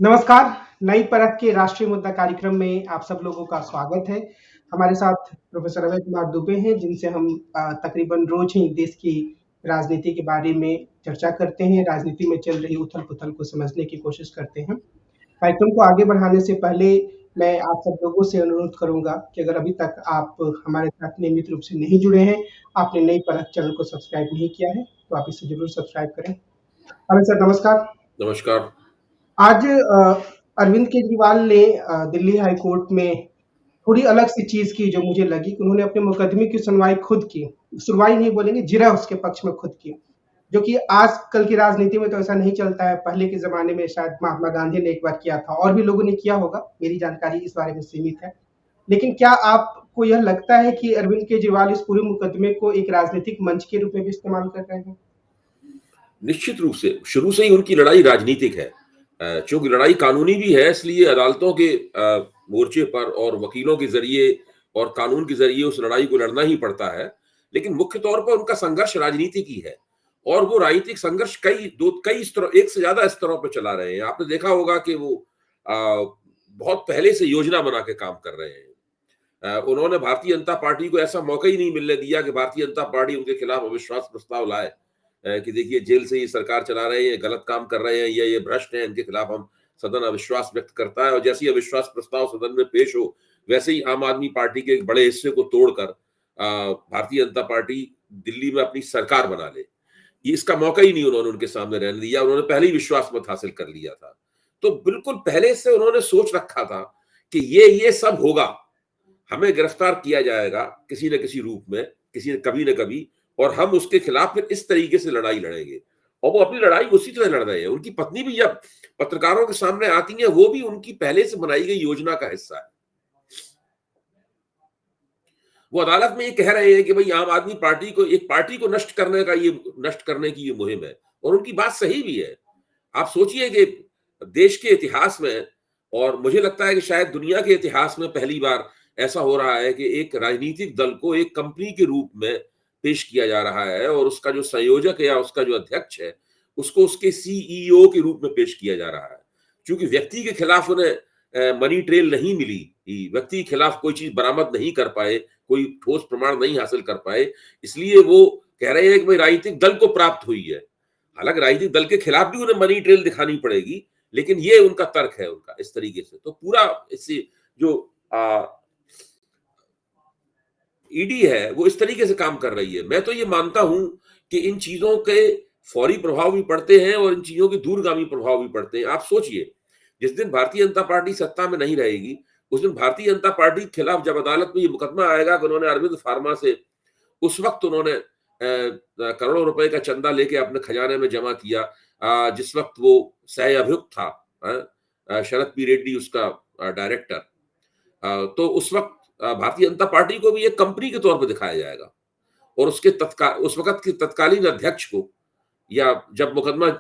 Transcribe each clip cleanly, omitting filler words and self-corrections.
नमस्कार। नई परख के राष्ट्रीय मुद्दा कार्यक्रम में आप सब लोगों का स्वागत है। हमारे साथ प्रोफेसर अभय कुमार दुबे हैं, जिनसे हम तकरीबन रोज ही देश की राजनीति के बारे में चर्चा करते हैं, राजनीति में चल रही उथल-पुथल को समझने की कोशिश करते हैं। कार्यक्रम को आगे बढ़ाने से पहले मैं आप सब लोगों से अनुरोध करूँगा कि अगर अभी तक आप हमारे साथ नियमित रूप से नहीं जुड़े हैं, आपने नई परख चैनल को सब्सक्राइब नहीं किया है, तो आप इसे ज़रूर सब्सक्राइब करें। अभय सर नमस्कार। नमस्कार। आज अरविंद केजरीवाल ने दिल्ली हाई कोर्ट में थोड़ी अलग सी चीज़ की जो मुझे लगी कि उन्होंने अपने मुकदमे की सुनवाई खुद की। सुनवाई नहीं बोलेंगे, जिरह उसके पक्ष में खुद की। जो कि आजकल की राजनीति में तो ऐसा नहीं चलता है, पहले के ज़माने में शायद महात्मा गांधी ने एक बार किया था और भी लोगों ने किया होगा, मेरी जानकारी इस बारे में सीमित है। लेकिन क्या आपको यह लगता है कि अरविंद केजरीवाल इस पूरे मुकदमे को एक राजनीतिक मंच के रूप में भी इस्तेमाल कर रहे हैं? निश्चित रूप से शुरू से ही उनकी लड़ाई राजनीतिक है। चूंकि लड़ाई कानूनी भी है, इसलिए अदालतों के मोर्चे पर और वकीलों के जरिए और कानून के जरिए उस लड़ाई को लड़ना ही पड़ता है। लेकिन मुख्य तौर पर उनका संघर्ष राजनीतिक ही है और वो राजनीतिक संघर्ष कई स्तरों, एक से ज्यादा स्तरों पर चला रहे हैं। आपने देखा होगा कि वो बहुत पहले से योजना बना के काम कर रहे हैं। उन्होंने भारतीय जनता पार्टी को ऐसा मौका ही नहीं मिलने दिया कि भारतीय जनता पार्टी उनके खिलाफ अविश्वास प्रस्ताव लाए कि देखिए जेल से ये सरकार चला रहे हैं, ये गलत काम कर रहे हैं, ये भ्रष्ट हैं, इनके खिलाफ हम सदन अविश्वास व्यक्त करता है। और जैसे ही अविश्वास प्रस्ताव सदन में पेश हो, वैसे ही आम आदमी पार्टी के एक बड़े हिस्से को तोड़कर भारतीय जनता पार्टी दिल्ली में अपनी सरकार बना ले, ये इसका मौका ही नहीं उन्होंने उनके सामने रहने दिया। उन्होंने पहले ही विश्वास मत हासिल कर लिया था। तो बिल्कुल पहले से उन्होंने सोच रखा था कि ये सब होगा, हमें गिरफ्तार किया जाएगा किसी न किसी रूप में, किसी न कभी न कभी, और हम उसके खिलाफ फिर इस तरीके से लड़ाई लड़ेंगे। और वो अपनी लड़ाई उसी तरह लड़ रहे हैं। उनकी पत्नी भी जब पत्रकारों के सामने आती है, वो भी उनकी पहले से बनाई गई योजना का हिस्सा है। वो अदालत में ये कह रहे हैं कि भाई आम आदमी पार्टी को, एक पार्टी को नष्ट करने की ये मुहिम है। और उनकी बात सही भी है। आप सोचिए कि देश के इतिहास में, और मुझे लगता है कि शायद दुनिया के इतिहास में पहली बार ऐसा हो रहा है कि एक राजनीतिक दल को एक कंपनी के रूप में पेश किया जा रहा है और उसका जो संयोजक है या उसका जो अध्यक्ष है, उसको उसके सीईओ के रूप में पेश किया जा रहा है। क्योंकि व्यक्ति के खिलाफ उन्हें मनी ट्रेल नहीं मिली, व्यक्ति के खिलाफ कोई चीज बरामद नहीं कर पाए, कोई ठोस प्रमाण नहीं हासिल कर पाए, इसलिए वो कह रहे हैं कि भाई राजनीतिक दल को प्राप्त हुई है। हालांकि राजनीतिक दल के खिलाफ भी उन्हें मनी ट्रेल दिखानी पड़ेगी, लेकिन ये उनका तर्क है उनका इस तरीके से। तो पूरा इससे जो ईडी है वो इस तरीके से काम कर रही है। मैं तो ये मानता हूं कि इन चीजों के फौरी प्रभाव भी पड़ते हैं और इन चीजों के दूरगामी प्रभाव भी पड़ते हैं। आप सोचिए, जिस दिन भारतीय जनता पार्टी सत्ता में नहीं रहेगी, उस दिन भारतीय जनता पार्टी के खिलाफ जब अदालत में ये मुकदमा आएगा कि उन्होंने अरविंद फार्मा से उस वक्त उन्होंने करोड़ों रुपए का चंदा लेके अपने खजाने में जमा किया, जिस वक्त वो सह अभियुक्त था, शरद पी रेड्डी उसका डायरेक्टर। तो उस वक्त भारतीय जनता पार्टी को भी एक कंपनी के तौर पर दिखाया जाएगा और उस वक्त के तत्कालीन अध्यक्ष को, या जब मुकदमा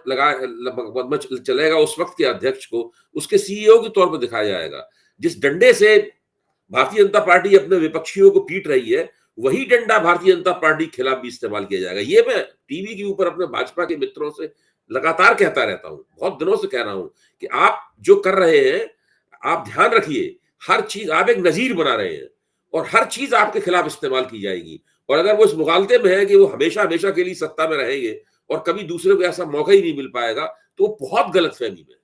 चलेगा उस वक्त के अध्यक्ष को उसके सीईओ के तौर पर दिखाया जाएगा। जिस डंडे से भारतीय जनता पार्टी अपने विपक्षियों को पीट रही है, वही डंडा भारतीय जनता पार्टी के खिलाफ भी इस्तेमाल किया जाएगा। ये मैं टीवी के ऊपर अपने भाजपा के मित्रों से लगातार कहता रहता हूं, बहुत दिनों से कह रहा हूं कि आप जो कर रहे हैं, आप ध्यान रखिए, हर चीज आप एक नजीर बना रहे हैं और हर चीज आपके खिलाफ इस्तेमाल की जाएगी। और अगर वो इस मुगालते में है कि वो हमेशा हमेशा के लिए सत्ता में रहेंगे और कभी दूसरे को ऐसा मौका ही नहीं मिल पाएगा, तो वो बहुत गलतफहमी में।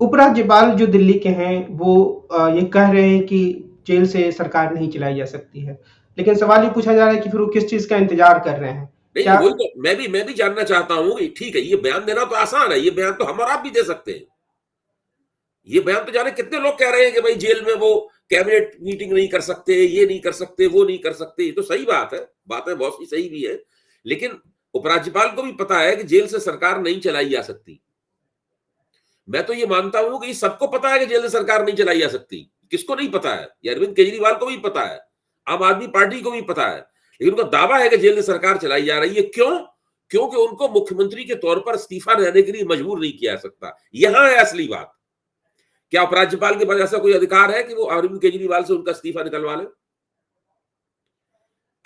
उपराज्यपाल जो दिल्ली के हैं वो ये कह रहे हैं कि जेल से सरकार नहीं चलाई जा सकती है। लेकिन सवाल ये पूछा जा रहा है कि फिर वो किस चीज़ का इंतज़ार कर रहे हैं? नहीं, क्या वही तो मैं भी जानना चाहता हूं कि ठीक है, ये बयान देना तो आसान है, ये बयान तो हम और आप भी दे सकते हैं। ये बयान तो जाने कितने लोग कह रहे हैं कि भाई जेल में वो कैबिनेट मीटिंग नहीं कर सकते, ये नहीं कर सकते, वो नहीं कर सकते। ये तो सही बात है, बातें बहुत सी सही भी है। लेकिन उपराज्यपाल को भी पता है कि जेल से सरकार नहीं चलाई जा सकती। मैं तो ये मानता हूं कि सबको पता है कि जेल से सरकार नहीं चलाई जा सकती। किसको नहीं पता है? ये अरविंद केजरीवाल को भी पता है, आम आदमी पार्टी को भी पता है। लेकिन उनका दावा है कि जेल से सरकार चलाई जा रही है। क्यों? क्योंकि उनको मुख्यमंत्री के तौर पर इस्तीफा देने के लिए मजबूर नहीं किया जा सकता। यहां है असली बात। क्या उपराज्यपाल के पास ऐसा कोई अधिकार है कि वो अरविंद केजरीवाल से उनका इस्तीफा निकलवा ले?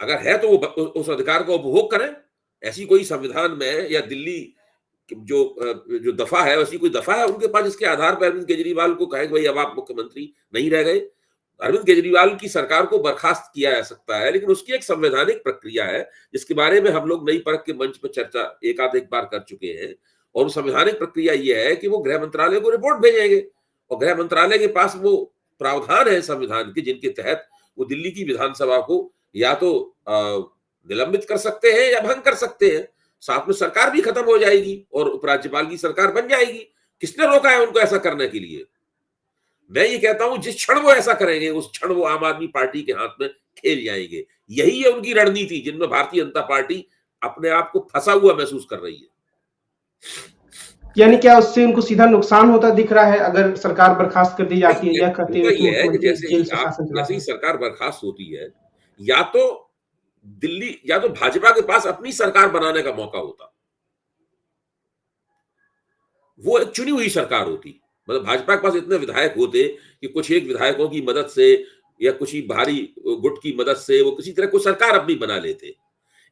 अगर है तो वो उस अधिकार का उपभोग करें। ऐसी कोई संविधान में या दिल्ली जो दफा है वैसी कोई दफा है उनके पास जिसके आधार पर अरविंद केजरीवाल को कहे भाई अब आप मुख्यमंत्री नहीं रह गए। अरविंद केजरीवाल की सरकार को बर्खास्त किया जा सकता है, लेकिन उसकी एक संवैधानिक प्रक्रिया है जिसके बारे में हम लोग नई परख के मंच पर चर्चा एक बार कर चुके हैं। और संवैधानिक प्रक्रिया यह है कि वो गृह मंत्रालय को रिपोर्ट भेजेंगे और गृह मंत्रालय के पास वो प्रावधान है संविधान के जिनके तहत वो दिल्ली की विधानसभा को या तो निलंबित कर सकते हैं या भंग कर सकते हैं। साथ में सरकार भी खत्म हो जाएगी और उपराज्यपाल की सरकार बन जाएगी। किसने रोका है उनको ऐसा करने के लिए? मैं ये कहता हूं जिस क्षण वो ऐसा करेंगे उस क्षण वो आम आदमी पार्टी के हाथ में खेल जाएंगे। यही है उनकी रणनीति जिनमें भारतीय जनता पार्टी अपने आप को फंसा हुआ महसूस कर रही है। यानी क्या उससे उनको सीधा नुकसान होता दिख रहा है अगर सरकार बर्खास्त कर दी जाती है, या कहते हुए यह है कि जेल से शासन जैसे ही चलाते हैं? सरकार बर्खास्त होती है या तो दिल्ली या तो भाजपा के पास अपनी सरकार बनाने का मौका होता, वो एक चुनी हुई सरकार होती। मतलब भाजपा के पास इतने विधायक होते कि कुछ एक विधायकों की मदद से या कुछ ही भारी गुट की मदद से वो किसी तरह को सरकार अपनी बना लेते।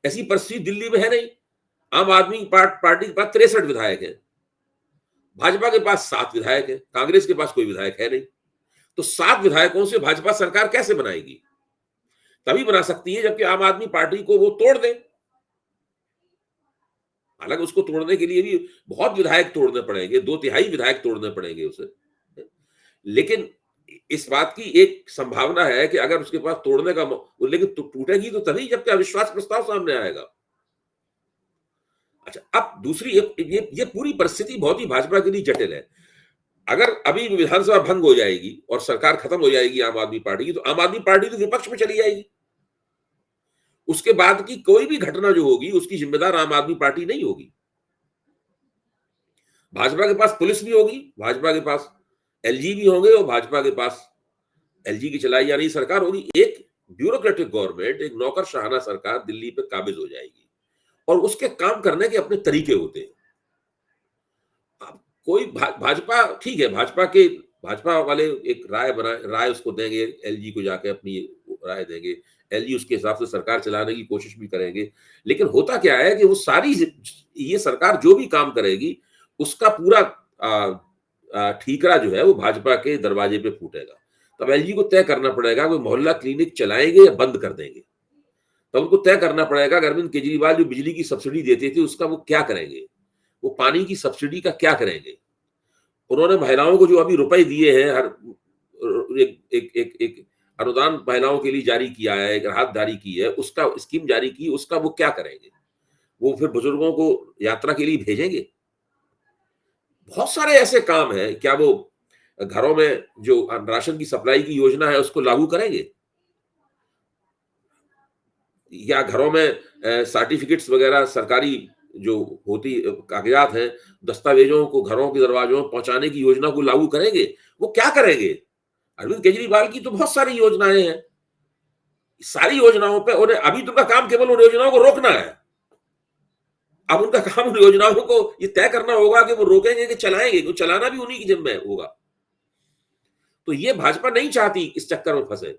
ऐसी परिस्थिति दिल्ली में है नहीं। आम आदमी पार्टी के पास 63 विधायक हैं, भाजपा के पास 7 विधायक हैं, कांग्रेस के पास कोई विधायक है नहीं। तो 7 विधायकों से भाजपा सरकार कैसे बनाएगी? तभी बना सकती है जबकि आम आदमी पार्टी को वो तोड़ दे। हालांकि उसको तोड़ने के लिए भी बहुत विधायक तोड़ने पड़ेंगे, 2/3 विधायक तोड़ने पड़ेंगे उसे। लेकिन इस बात की एक संभावना है कि अगर उसके पास तोड़ने का लेकिन टूटेगी तो तभी जबकि अविश्वास प्रस्ताव सामने आएगा। अच्छा, अब दूसरी ये पूरी परिस्थिति बहुत ही भाजपा के लिए जटिल है। अगर अभी विधानसभा भंग हो जाएगी और सरकार खत्म हो जाएगी आम आदमी पार्टी की, तो आम आदमी पार्टी तो विपक्ष में चली जाएगी। उसके बाद की कोई भी घटना जो होगी उसकी जिम्मेदार आम आदमी पार्टी नहीं होगी। भाजपा के पास पुलिस भी होगी, भाजपा के पास एलजी भी होंगे और भाजपा के पास एलजी की चलाई जा रही सरकार होगी। एक ब्यूरोक्रेटिक गवर्नमेंट, एक नौकरशाहाना सरकार दिल्ली पे काबिज हो जाएगी और उसके काम करने के अपने तरीके होते हैं। अब कोई भाजपा ठीक है, भाजपा वाले एक राय उसको देंगे, एलजी को जाके अपनी राय देंगे, एलजी उसके हिसाब से सरकार चलाने की कोशिश भी करेंगे। लेकिन होता क्या है कि वो सारी ये सरकार जो भी काम करेगी उसका पूरा ठीकरा जो है वो भाजपा के दरवाजे पे फूटेगा। तब एलजी को तय करना पड़ेगा वो मोहल्ला क्लिनिक चलाएंगे या बंद कर देंगे। तब उनको तय करना पड़ेगा अरविंद केजरीवाल जो बिजली की सब्सिडी देते थे उसका वो क्या करेंगे, वो पानी की सब्सिडी का क्या करेंगे। उन्होंने महिलाओं को जो अभी रुपए दिए हैं, हर एक अनुदान महिलाओं के लिए जारी किया है, एक राहत जारी की है, उसका स्कीम जारी की, उसका वो क्या करेंगे? वो फिर बुजुर्गों को यात्रा के लिए भेजेंगे? बहुत सारे ऐसे काम हैं। क्या वो घरों में जो राशन की सप्लाई की योजना है उसको लागू करेंगे? या घरों में सर्टिफिकेट्स वगैरह सरकारी जो होती कागजात हैं, दस्तावेजों को घरों के दरवाजों में पहुंचाने की योजना को लागू करेंगे? वो क्या करेंगे? अरविंद केजरीवाल की तो बहुत सारी योजनाएं हैं। सारी योजनाओं पे उन्हें अभी तो उनका काम केवल उन योजनाओं को रोकना है। अब उनका काम उन योजनाओं को ये तय करना होगा कि वो रोकेंगे कि चलाएंगे, वो चलाना भी उन्हीं की जिम्मे होगा। तो ये भाजपा नहीं चाहती इस चक्कर में फंसे।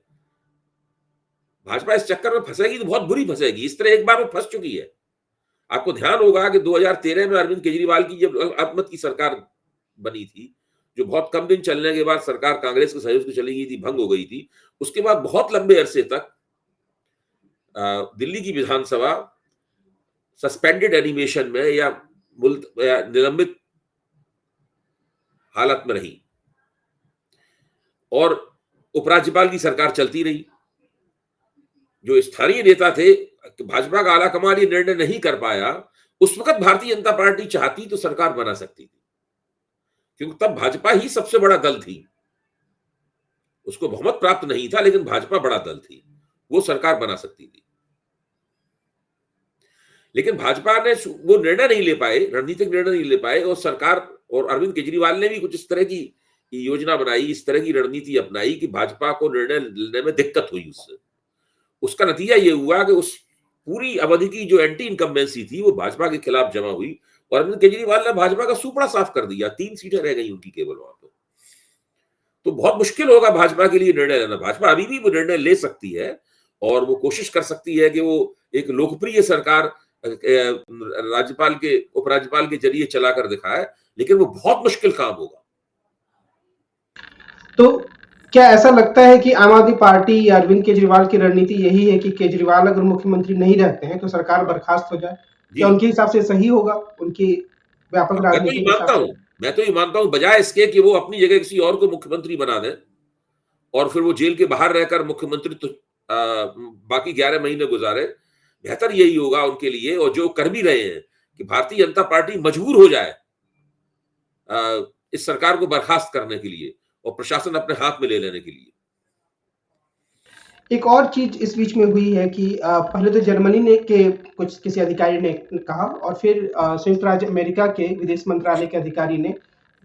भाजपा इस चक्कर में फंसेगी तो बहुत बुरी फंसेगी। इस तरह एक बार वो फंस चुकी है। आपको ध्यान होगा कि 2013 में अरविंद केजरीवाल की जब अल्पमत की सरकार बनी थी, जो बहुत कम दिन चलने के बाद सरकार कांग्रेस के सहयोग से चली गई थी, भंग हो गई थी। उसके बाद बहुत लंबे अरसे तक दिल्ली की विधानसभा सस्पेंडेड एनिमेशन में या निलंबित हालत में रही और उपराज्यपाल की सरकार चलती रही। जो स्थानीय नेता थे, भाजपा का आलाकमान ये निर्णय नहीं कर पाया। उस वक्त भारतीय जनता पार्टी चाहती तो सरकार बना सकती थी, क्योंकि तब भाजपा ही सबसे बड़ा दल थी। उसको बहुमत प्राप्त नहीं था, लेकिन भाजपा बड़ा दल थी, वो सरकार बना सकती थी। लेकिन भाजपा ने वो निर्णय नहीं ले पाए, रणनीतिक निर्णय नहीं ले पाए, और सरकार और अरविंद केजरीवाल ने भी कुछ इस तरह की योजना बनाई, इस तरह की रणनीति अपनाई कि भाजपा को निर्णय लेने में दिक्कत हुई उससे। उसका नतीजा ये हुआ कि उस पूरी अवधि की जो एंटी इनकम्बेंसी थी वो भाजपा के खिलाफ जमा हुई और अरविंद केजरीवाल ने भाजपा का सुपड़ा साफ कर दिया। 3 सीटें रह गई उनकी केवल वहां पर। तो बहुत मुश्किल होगा भाजपा के लिए निर्णय लेना। भाजपा अभी भी वो निर्णय ले सकती है और वो कोशिश कर सकती है कि वो एक लोकप्रिय सरकार राज्यपाल के उपराज्यपाल के जरिए चलाकर दिखाए, लेकिन वो बहुत मुश्किल काम होगा। तो क्या ऐसा लगता है कि आम आदमी पार्टी या अरविंद केजरीवाल की रणनीति यही है कि केजरीवाल अगर मुख्यमंत्री नहीं रहते हैं तो सरकार बर्खास्त हो जाए? क्या जी। उनके हिसाब से सही होगा, उनकी व्यापक मैं तो ये राजनीति के हिसाब मानता से? हूँ, मैं तो ये मानता हूँ बजाय इसके कि वो अपनी जगह किसी और को मुख्यमंत्री बना दें और फिर वो जेल के बाहर रहकर मुख्यमंत्री तो बाकी 11 महीने गुजारे, बेहतर यही होगा उनके लिए, और जो कर भी रहे हैं कि भारतीय जनता पार्टी मजबूर हो जाए इस सरकार को बर्खास्त करने के लिए और प्रशासन अपने हाथ में ले लेने के लिए। एक और चीज इस बीच में हुई है कि पहले तो जर्मनी ने के कुछ किसी अधिकारी ने कहा, और फिर संयुक्त राज्य अमेरिका के विदेश मंत्रालय के अधिकारी ने,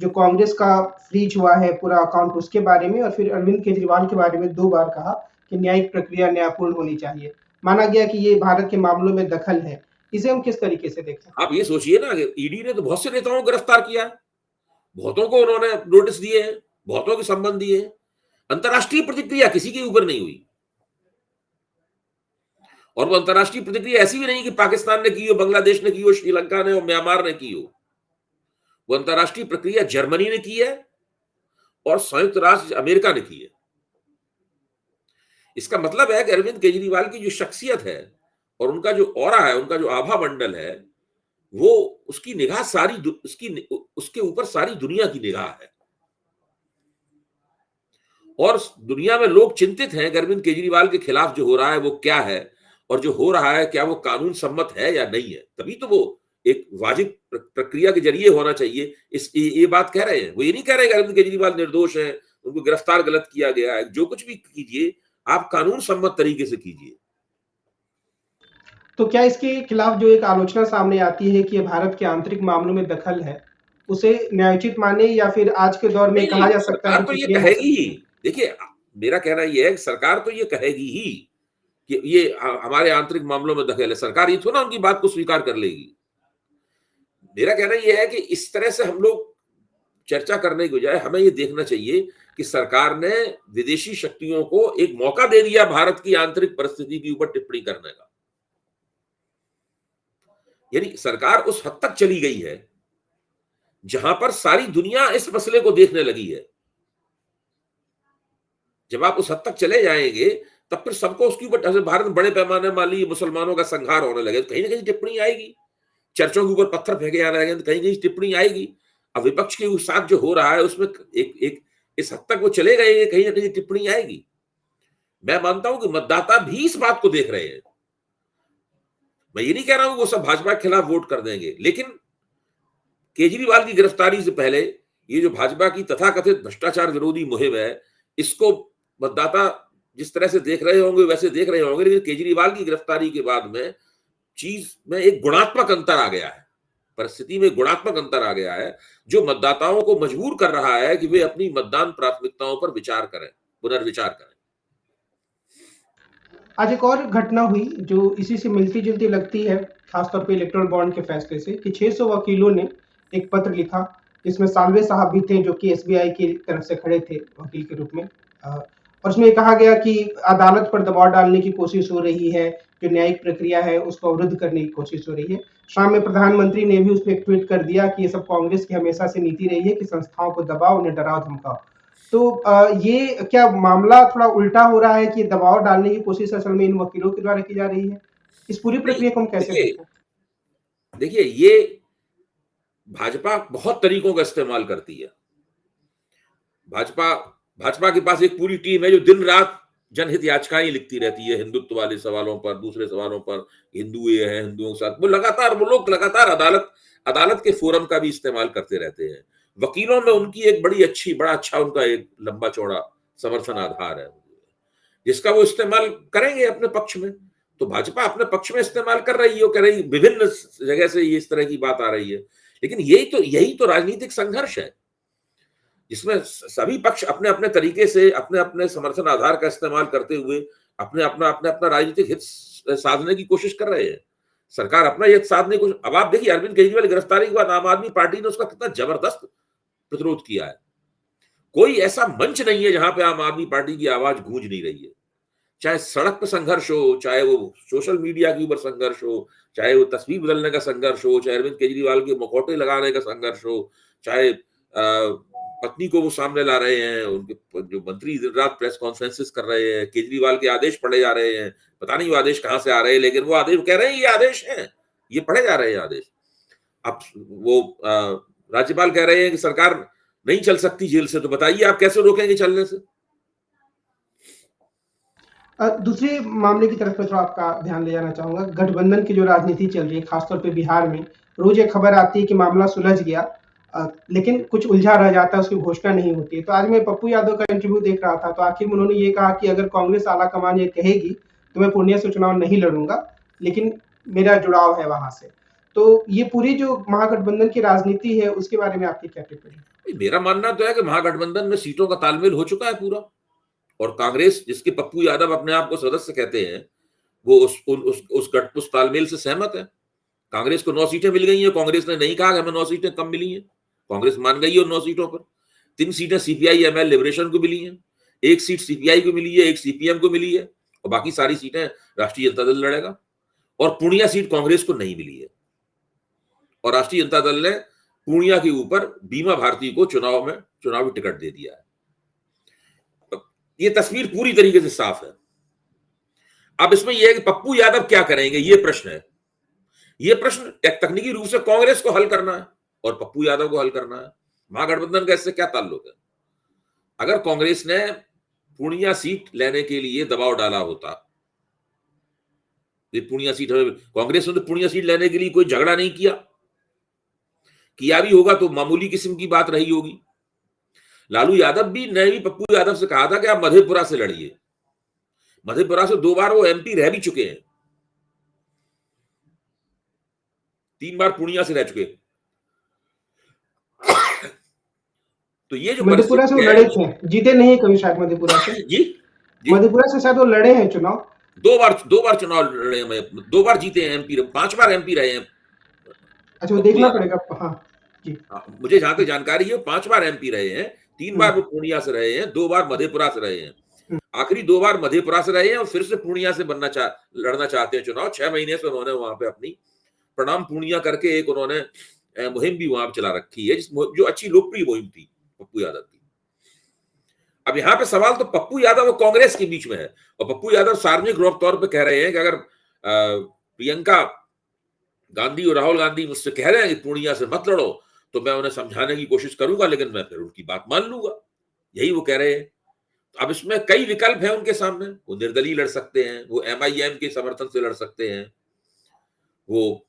जो कांग्रेस का फ्रीज हुआ है पूरा अकाउंट उसके बारे में, और फिर अरविंद केजरीवाल के बारे में 2 बार कहा कि न्यायिक प्रक्रिया न्यायपूर्ण होनी चाहिए। माना गया कि ये भारत के मामलों में दखल है। इसे हम किस तरीके से देखें? आप ये सोचिए ना कि ईडी ने तो बहुत से नेताओं को गिरफ्तार किया है, बहुतों को उन्होंने नोटिस दिए हैं, बहुतों के संबंध दिए हैं। अंतर्राष्ट्रीय प्रतिक्रिया किसी के ऊपर नहीं हुई, और वो अंतर्राष्ट्रीय प्रतिक्रिया ऐसी भी नहीं कि पाकिस्तान ने की हो, बांग्लादेश ने की हो, श्रीलंका ने और म्यांमार ने की हो। वो अंतर्राष्ट्रीय प्रक्रिया जर्मनी ने की है और संयुक्त राष्ट्र अमेरिका ने की है। इसका मतलब है कि अरविंद केजरीवाल की जो शख्सियत है और उनका जो ऑरा है, उनका जो आभा मंडल है, वो उसकी निगाह सारी उसके ऊपर सारी दुनिया की निगाह है, और दुनिया में लोग चिंतित हैं कि अरविंद केजरीवाल के खिलाफ जो हो रहा है वो क्या है, और जो हो रहा है क्या वो कानून सम्मत है या नहीं है। तभी तो वो एक वाजिब प्रक्रिया के जरिए होना चाहिए। ये बात कह रहे हैं, वो ये नहीं कह रहे कि अरविंद केजरीवाल निर्दोष है, उनको गिरफ्तार गलत किया गया है। जो कुछ भी कीजिए आप कानून सम्मत तरीके से कीजिए। तो क्या इसके खिलाफ जो एक आलोचना सामने आती है कि ये भारत के आंतरिक मामलों में दखल है, उसे न्यायोचित माने, या फिर आज के दौर में नहीं, कहा नहीं, जा सकता है सरकार कि तो ये टिप्पणियां हो कहेगी सकती ही। हैं? देखिए, मेरा कहना ये है कि सरकार तो ये कहेगी ही कि ये हमारे आंतरिक मामलों में दखल है। सरकार ये थोड़ा उनकी बात को स्वीकार कर लेगी। मेरा कहना ये है कि इस तरह से हम लोग चर्चा करने की बजाय हमें ये देखना चाहिए कि सरकार ने विदेशी शक्तियों को एक मौका दे दिया भारत की आंतरिक परिस्थिति के ऊपर टिप्पणी करने का। यानी सरकार उस हद तक चली गई है जहां पर सारी दुनिया इस मसले को देखने लगी है। जब आप उस हद तक चले जाएंगे तब फिर सबको उसके ऊपर, जैसे भारत में बड़े पैमाने मान लीजिए मुसलमानों का संहार होने लगे तो कहीं ना कहीं टिप्पणी आएगी। चर्चों के ऊपर पत्थर फेंके जाने लगे तो कहीं कहीं टिप्पणी आएगी। अब विपक्ष के साथ जो हो रहा है उसमें एक एक इस हद तक वो चले गए, कहीं ना कहीं टिप्पणी आएगी। मैं मानता हूं कि मतदाता भी इस बात को देख रहे हैं। मैं ये नहीं कह रहा हूं वो सब भाजपा के खिलाफ वोट कर देंगे, लेकिन केजरीवाल की गिरफ्तारी से पहले ये जो भाजपा की तथाकथित भ्रष्टाचार विरोधी मुहिम है, इसको मतदाता जिस तरह से देख रहे होंगे वैसे देख रहे होंगे, लेकिन केजरीवाल की गिरफ्तारी के बाद में चीज में एक गुणात्मक अंतर आ गया है, परिस्थिति में गुणात्मक अंतर आ गया है, जो मतदाताओं को मजबूर कर रहा है कि वे अपनी मतदान प्राथमिकताओं पर विचार करें, पुनर्विचार करें। आज एक और घटना हुई जो इसी से मिलती-जुलती लगती है, खासतौर पे इलेक्टोरल बॉन्ड के फैसले से, कि 600 वकीलों ने एक पत्र लिखा, जिसमें साल्वे साहब भी थे, जो कि एसबीआई की तरफ से खड़े थे वकील के रूप में। और उसमें कहा गया कि अदालत पर दबाव डालने की कोशिश हो रही है, जो न्यायिक प्रक्रिया है उसको अवरुद्ध करने की कोशिश हो रही है। शाम में प्रधानमंत्री ने भी उसमें एक ट्वीट कर दिया कि ये सब कांग्रेस की हमेशा से नीति रही है कि संस्थाओं को दबाओ, उन्हें डराओ-धमकाओ। तो ये क्या मामला थोड़ा उल्टा हो रहा है कि दबाव डालने की कोशिश असल में इन वकीलों के द्वारा की जा रही है? इस पूरी नहीं, प्रक्रिया को हम कैसे देखिए, देखें? देखिए ये भाजपा बहुत तरीकों का इस्तेमाल करती है। भाजपा भाजपा के पास एक पूरी टीम है जो दिन रात जनहित याचिकाएं लिखती रहती है, हिंदुत्व वाले सवालों पर, दूसरे सवालों पर। हिंदू ये है, हिंदुओं के साथ वो लोग लगातार अदालत अदालत के फोरम का भी इस्तेमाल करते रहते हैं। वकीलों में उनकी एक बड़ा अच्छा उनका एक लंबा चौड़ा समर्थन आधार है, जिसका वो इस्तेमाल करेंगे अपने पक्ष में। तो भाजपा अपने पक्ष में इस्तेमाल कर रही है, कर रही, विभिन्न जगह से ये इस तरह की बात आ रही है। लेकिन यही तो राजनीतिक संघर्ष है, जिसमें सभी पक्ष अपने अपने तरीके से अपने अपने समर्थन आधार का इस्तेमाल करते हुए अपने अपना राजनीतिक हित साधने की कोशिश कर रहे हैं। सरकार अपना हित साधने को, अब आप देखिए अरविंद केजरीवाल की गिरफ्तारी के बाद आम आदमी पार्टी ने उसका कितना जबरदस्त प्रतिरोध किया है। कोई ऐसा मंच नहीं है जहां पे आम आदमी पार्टी की आवाज गूंज नहीं रही है। चाहे सड़क पे संघर्ष हो, चाहे वो सोशल मीडिया के ऊपर संघर्ष हो, चाहे वो तस्वीर बदलने का संघर्ष हो, चाहे अरविंद केजरीवाल के मुखौटे लगाने का संघर्ष हो, चाहे पत्नी को वो सामने ला रहे हैं, उनके जो मंत्री दिन रात प्रेस कॉन्फ्रेंसेस कर रहे हैं, केजरीवाल के आदेश पढ़े जा रहे हैं, पता नहीं वो आदेश कहाँ से आ रहे हैं, लेकिन वो आदेश कह रहे हैं ये आदेश हैं, ये पढ़े जा रहे हैं आदेश। अब वो राज्यपाल कह रहे हैं कि सरकार नहीं चल सकती जेल से, तो बताइए आप कैसे रोकेंगे चलने से? दूसरे मामले की तरफ मैं थोड़ा आपका ध्यान ले जाना चाहूंगा। गठबंधन की जो राजनीति चल रही है, खासतौर पे बिहार में, रोज एक खबर आती है कि मामला सुलझ गया, लेकिन कुछ उलझा रह जाता है, उसकी घोषणा नहीं होती है। तो आज मैं पप्पू यादव का इंटरव्यू देख रहा था, तो आखिर में उन्होंने ये कहा कि अगर कांग्रेस आला कमान ये कहेगी तो मैं पूर्णिया से चुनाव नहीं लड़ूंगा, लेकिन मेरा जुड़ाव है वहां से। तो ये पूरी जो महागठबंधन की राजनीति है, उसके बारे में आपकी क्या टिप्पणी? मेरा मानना तो है कि महागठबंधन में सीटों का तालमेल हो चुका है पूरा, और कांग्रेस, जिसके पप्पू यादव अपने आप को सदस्य कहते हैं, वो उस तालमेल से सहमत है। कांग्रेस को 9 सीटें मिल गई हैं। कांग्रेस ने नहीं कहा कि हमें 9 सीटें कम मिली हैं, कांग्रेस मान गई है उन 9 सीटों पर। 3 सीटें सीपीआई एमएल लिबरेशन को मिली हैं, 1 सीट सीपीआई को मिली है, 1 सीपीएम को मिली है, और बाकी सारी सीटें राष्ट्रीय जनता दल लड़ेगा। और पूर्णिया सीट कांग्रेस को नहीं मिली है, और राष्ट्रीय जनता दल ने पूर्णिया के ऊपर बीमा भारती को चुनाव में चुनावी टिकट दे दिया है। ये तस्वीर पूरी तरीके से साफ है। अब इसमें यह है कि पप्पू यादव क्या करेंगे, ये प्रश्न है। ये प्रश्न तकनीकी रूप से कांग्रेस को हल करना है और पप्पू यादव को हल करना है। महागठबंधन का इससे क्या ताल्लुक है? अगर कांग्रेस ने पूर्णिया सीट लेने के लिए दबाव डाला होता, ये पूर्णिया सीट, कांग्रेस ने तो पूर्णिया सीट लेने के लिए कोई झगड़ा नहीं किया भी होगा तो मामूली किस्म की बात रही होगी। लालू यादव ने भी पप्पू यादव से कहा था कि आप मधेपुरा से लड़िए। मधेपुरा से 2 बार वो एमपी रह भी चुके हैं, 3 बार पूर्णिया से रह चुके। तो ये जो मधेपुरा से वो लड़े थे, जीते नहीं कभी शायद मधेपुरा से। जी मधेपुरा से शायद वो लड़े हैं चुनाव, 2 बार चुनाव लड़े हैं, 2 बार जीते हैं एमपी, 5 बार एमपी रहे हैं। अच्छा, वो देखना पड़ेगा। हाँ जी, मुझे जहां तक जानकारी है 5 बार एमपी रहे हैं, 3 बार वो पूर्णिया से रहे हैं, 2 बार मधेपुरा से रहे हैं, आखिरी 2 बार मधेपुरा से रहे हैं, और फिर से पूर्णिया से लड़ना चाहते हैं चुनाव। 6 महीने से उन्होंने वहां पे अपनी प्रणाम पूर्णिया करके एक उन्होंने मुहिम भी वहां चला रखी है, जो अच्छी लोकप्रिय मुहिम थी पप्पू यादव की। अब यहाँ पे सवाल तो पप्पू यादव और कांग्रेस के बीच में है, और पप्पू यादव सार्वजनिक तौर पर कह रहे हैं कि अगर प्रियंका गांधी और राहुल गांधी मुझसे कह रहे हैं कि पूर्णिया से मत लड़ो, तो मैं उन्हें समझाने की कोशिश करूंगा, लेकिन मैं फिर उनकी बात मान लूंगा, यही वो कह रहे हैं। अब इसमें कई विकल्प हैं उनके सामने। वो निर्दलीय लड़ सकते हैं, वो एमआईएम के समर्थन से लड़ सकते हैं, वो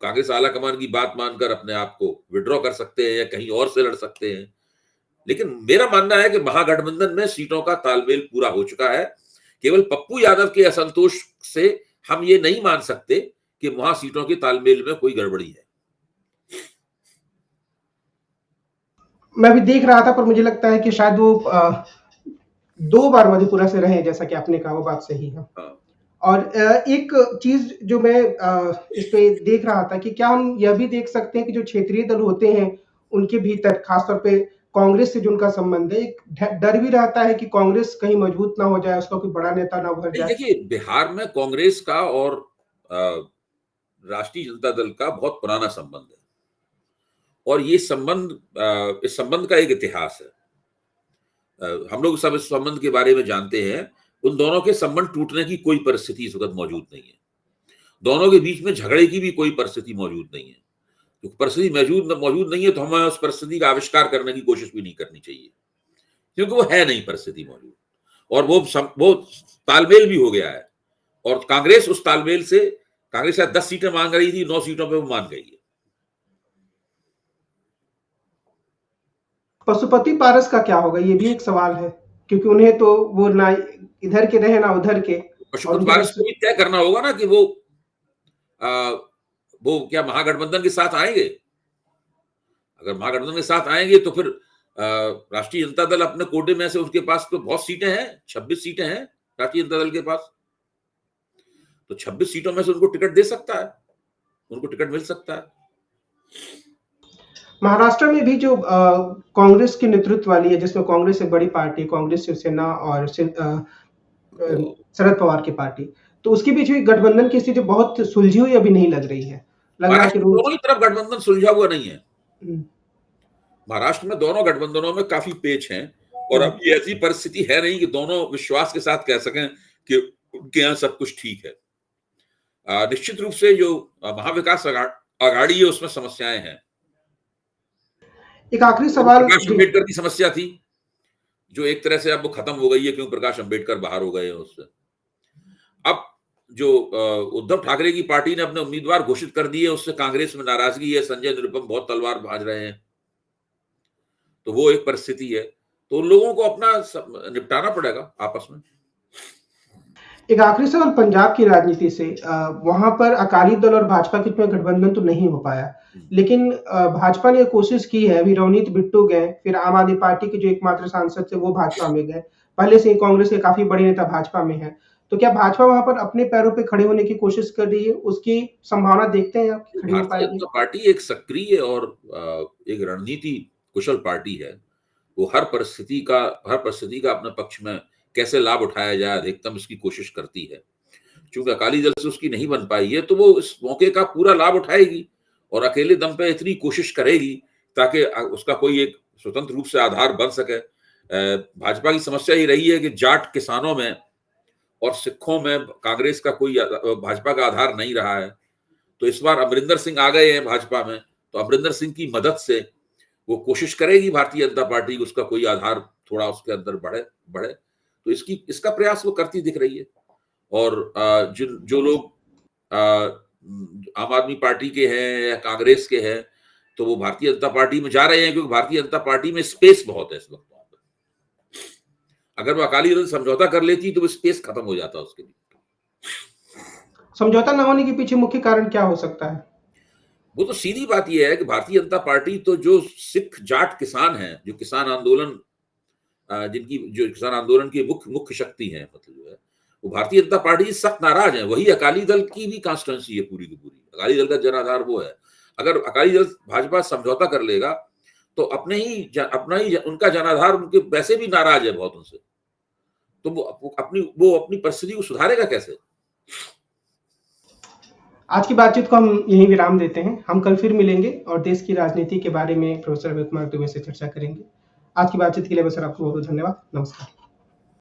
कांग्रेस आलाकमान की बात मानकर अपने आप को विड्रॉ कर सकते हैं, या कहीं और से लड़ सकते हैं। लेकिन मेरा मानना है कि महागठबंधन में सीटों का तालमेल पूरा हो चुका है। केवल पप्पू यादव के असंतोष से हम ये नहीं मान सकते कि वहां सीटों के तालमेल में कोई गड़बड़ी है। मैं भी देख रहा था, पर मुझे लगता है कि शायद वो 2 बार मधेपुरा से रहे, जैसा कि आपने कहा, वो बात सही है। और एक चीज जो मैं इस पे देख रहा था कि क्या हम यह भी देख सकते हैं कि जो क्षेत्रीय दल होते हैं उनके भीतर, खासतौर पे कांग्रेस से जो उनका संबंध है, एक डर भी रहता है कि कांग्रेस कहीं मजबूत ना हो जाए, उसका कोई बड़ा नेता ना उभर जाए। देखिए, बिहार में कांग्रेस का और राष्ट्रीय जनता दल का बहुत पुराना संबंध है, और ये संबंध, इस संबंध का एक इतिहास है। हम लोग सब इस संबंध के बारे में जानते हैं। उन दोनों के संबंध टूटने की कोई परिस्थिति इस वक्त मौजूद नहीं है। दोनों के बीच में झगड़े की भी कोई परिस्थिति मौजूद नहीं है। तो परिस्थिति मौजूद नहीं है, तो हमें उस परिस्थिति का आविष्कार करने की कोशिश भी नहीं करनी चाहिए, क्योंकि वो है नहीं परिस्थिति मौजूद, और वो तालमेल भी हो गया है। और कांग्रेस उस तालमेल से, कांग्रेस 10 सीटें मांग रही थी, 9 सीटों पे वो मान गई है। पशुपति पारस का क्या होगा, ये भी एक सवाल है, क्योंकि उन्हें तो वो ना इधर के रहे ना उधर के। पशुपति पारस को भी तय करना होगा ना कि वो क्या महागठबंधन के साथ आएंगे। अगर महागठबंधन के साथ आएंगे तो फिर राष्ट्रीय जनता दल अपने कोटे में से, उसके पास तो बहुत सीटें हैं, 26 सीटें हैं राष्ट्रीय जनता दल के पास, तो 26 सीटों में से उनको टिकट दे सकता है, उनको टिकट मिल सकता है। महाराष्ट्र में भी जो कांग्रेस के नेतृत्व वाली है, जिसमें कांग्रेस एक बड़ी पार्टी, कांग्रेस, शिवसेना और शरद पवार की पार्टी। तो उसके बीच भी गठबंधन की स्थिति बहुत सुलझी हुई अभी नहीं लग रही है। लग रहा है कि महाराष्ट्र में रोज दोनों ही तरफ गठबंधन सुलझा हुआ नहीं है। हुँ, महाराष्ट्र में दोनों गठबंधनों में काफी पेच हैं और हुँ। अब ये ऐसी परिस्थिति है नहीं कि दोनों विश्वास के साथ कह सकें कि उनके यहाँ सब कुछ ठीक है। निश्चित रूप से जो महाविकास अघाड़ी है उसमें समस्याएं हैं। एक आखिरी वो सवाल प्रकाश जो अंबेडकर की समस्या थी, जो एक तरह से अब वो खत्म हो गई है क्योंकि प्रकाश अंबेडकर बाहर हो गए हैं उससे। अब जो उद्धव ठाकरे की पार्टी ने अपने उम्मीदवार घोषित कर दिए, उससे कांग्रेस में नाराजगी है, संजय निरुपम बहुत तलवार भांज रहे हैं। तो वो एक परिस्थिति है। तो उन लोगों को अपना निपटाना पड़ेगा आपस में। एक आखिरी सवाल पंजाब की राजनीति से वहाँ पर अकाली दल और भाजपा के बीच में गठबंधन तो नहीं हो पाया, लेकिन भाजपा ने कोशिश की है, अभी रवनीत बिट्टू गए, फिर आम आदमी पार्टी के जो एकमात्र सांसद थे वो भाजपा में गए। पहले से ही कांग्रेस के काफ़ी बड़े नेता भाजपा में हैं। तो क्या भाजपा वहाँ पर अपने पैरों पे खड़े होने की कोशिश कर रही है? उसकी संभावना देखते हैं आप कि खड़ी हो भारतीय पाएगी? जनता पार्टी एक सक्रिय और एक रणनीति कुशल पार्टी है। वो हर परिस्थिति का अपने पक्ष में कैसे लाभ उठाया जाए अधिकतम इसकी कोशिश करती है। चूंकि अकाली दल से उसकी नहीं बन पाई है तो वो इस मौके का पूरा लाभ उठाएगी और अकेले दम पे इतनी कोशिश करेगी ताकि उसका कोई एक स्वतंत्र रूप से आधार बन सके। भाजपा की समस्या ही रही है कि जाट किसानों में और सिखों में कांग्रेस का कोई भाजपा का आधार नहीं रहा है। तो इस बार अमरिंदर सिंह आ गए हैं भाजपा में, तो अमरिंदर सिंह की मदद से वो कोशिश करेगी भारतीय जनता पार्टी उसका कोई आधार थोड़ा उसके अंदर बढ़े बढ़े। तो इसका प्रयास वो करती दिख रही है। और जो लोग आम आदमी पार्टी के हैं या कांग्रेस के हैं तो वो भारतीय जनता पार्टी में जा रहे हैं क्योंकि भारतीय जनता पार्टी में स्पेस बहुत है इस वक्त। अगर वो अकाली दल समझौता कर लेती तो वो स्पेस खत्म हो जाता उसके लिए। समझौता न होने के पीछे मुख्य कारण क्या हो सकता है? वो तो सीधी बात यह है कि भारतीय जनता पार्टी तो जो सिख जाट किसान हैं, जो किसान आंदोलन जो किसान आंदोलन की मुख्य शक्ति है, मतलब जो है वो भारतीय जनता पार्टी सख्त नाराज है। वही अकाली दल की भी कॉन्स्टिट्यूंसी है पूरी की पूरी। अकाली दल का जनाधार वो है। अगर अकाली दल भाजपा समझौता कर लेगा तो अपना ही उनका जनाधार उनके वैसे भी नाराज है बहुत उनसे। तो वो अपनी परिस्थिति को सुधारेगा कैसे? आज की बातचीत को हम यहीं विराम देते हैं। हम कल फिर मिलेंगे और देश की राजनीति के बारे में प्रोफेसर अभय कुमार दुबे से चर्चा करेंगे। आज की बातचीत के लिए बस आपको बहुत-बहुत धन्यवाद। नमस्कार।